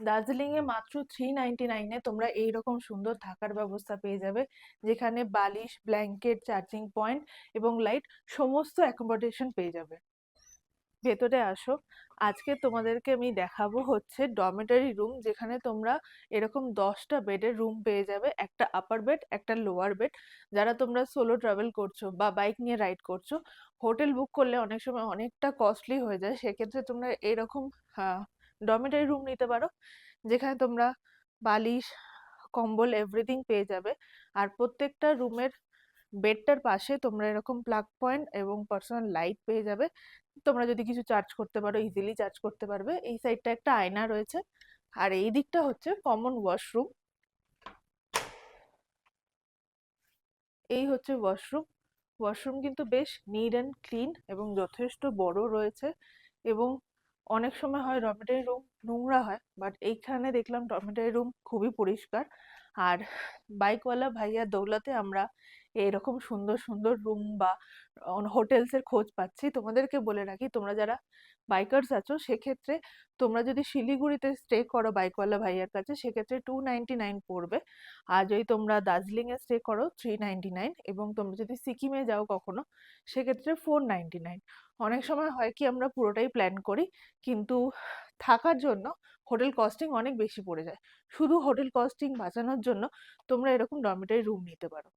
দার্জিলিংয়ে মাত্র 399-এ তোমরা এইরকম সুন্দর থাকার ব্যবস্থা পেয়ে যাবে, যেখানে বালিশ, ব্ল্যাঙ্কেট, চার্জিং পয়েন্ট এবং লাইট সমস্ত অ্যাকোমোডেশন পেয়ে যাবে। ভেতরে আসো। আজকে তোমাদেরকে আমি দেখাবো হচ্ছে ডরমেটরি রুম, যেখানে তোমরা এরকম 10টা বেডের রুম পেয়ে যাবে, একটা আপার বেড, একটা লোয়ার বেড। যারা তোমরা সোলো ট্রাভেল করছো বা বাইক নিয়ে রাইড করছো, হোটেল বুক করলে অনেক সময় অনেকটা কস্টলি হয়ে যায়, সেক্ষেত্রে তোমরা এরকম ডরমেটরি রুম নিতে পারো, যেখানে তোমরা বালিশ, কম্বল এভরিথিং পেয়ে যাবে। আর প্রত্যেকটা রুমের বেডটার পাশে তোমরা এরকম প্লাগ পয়েন্ট এবং পার্সোনাল লাইট পেয়ে যাবে। তোমরা যদি কিছু চার্জ করতে পারো, ইজিলি চার্জ করতে পারবে। এই সাইডটা একটা আয়না রয়েছে, আর এই দিকটা হচ্ছে কমন ওয়াশরুম। এই হচ্ছে ওয়াশরুম। ওয়াশরুম কিন্তু বেশ নিট অ্যান্ড ক্লিন এবং যথেষ্ট বড় রয়েছে। এবং অনেক সময় হয় ডরমেটরি রুম নোংরা হয়, বাট এইখানে দেখলাম ডরমেটরি রুম খুবই পরিষ্কার। আর বাইকওয়ালা ভাইয়ার দৌলতে আমরা এরকম সুন্দর সুন্দর রুম বা হোটেলস এর খোঁজ পাচ্ছি। তোমাদেরকে বলে রাখি, তোমরা যারা বাইকার্স আছো, সেক্ষেত্রে তোমরা যদি শিলিগুড়িতে স্টে করো বাইকওয়ালা ভাইয়ার কাছে, সেক্ষেত্রে 299 পড়বে। আর যদি তোমরা দার্জিলিং এ স্টে করো 399, এবং তোমরা যদি সিকিমে যাও কখনো, সেক্ষেত্রে 499। অনেক সময় হয় কি আমরা পুরোটাই প্ল্যান করি, কিন্তু থাকার জন্য হোটেল কস্টিং অনেক বেশি পড়ে যায়। শুধু হোটেল কস্টিং বাঁচানোর জন্য তোমরা এরকম ডরমেটরি রুম নিতে পারো।